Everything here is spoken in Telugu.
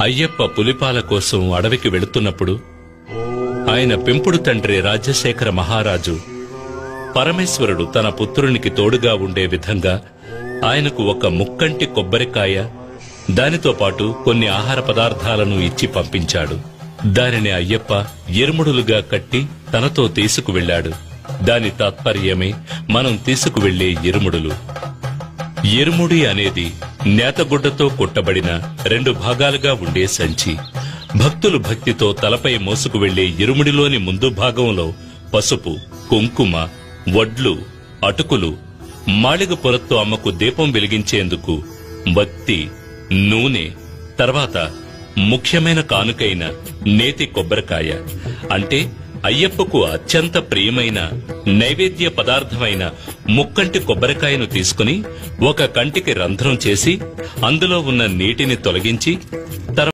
అయ్యప్ప పులిపాల కోసం అడవికి వెళుతున్నప్పుడు ఆయన పెంపుడు తండ్రి రాజశేఖర మహారాజు పరమేశ్వరుడు తన పుత్రునికి తోడుగా ఉండే విధంగా ఆయనకు ఒక ముక్కంటి కొబ్బరికాయ దానితో పాటు కొన్ని ఆహార పదార్థాలను ఇచ్చి పంపించాడు. దానిని అయ్యప్ప ఇరుముడులుగా కట్టి తనతో తీసుకువెళ్లాడు. దాని తాత్పర్యమే మనం తీసుకువెళ్లే ఇరుముడులు. ఇరుముడి అనేది నేతగుడ్డతో కుట్టబడిన 2 భాగాలుగా ఉండే సంచి. భక్తులు భక్తితో తలపై మోసుకు వెళ్లే ఇరుముడిలోని ముందు భాగంలో పసుపు, కుంకుమ, వడ్లు, అటుకులు, మాళిగ పొరతో అమ్మకు దీపం వెలిగించేందుకు వత్తి, నూనె, తర్వాత ముఖ్యమైన కానుకైన నేతి కొబ్బరికాయ అంటే అయ్యప్పకు అత్యంత ప్రియమైన నైవేద్య పదార్థమైన ముక్కంటి కొబ్బరికాయను తీసుకుని ఒక కంటికి రంధ్రం చేసి అందులో ఉన్న నీటిని తొలగించి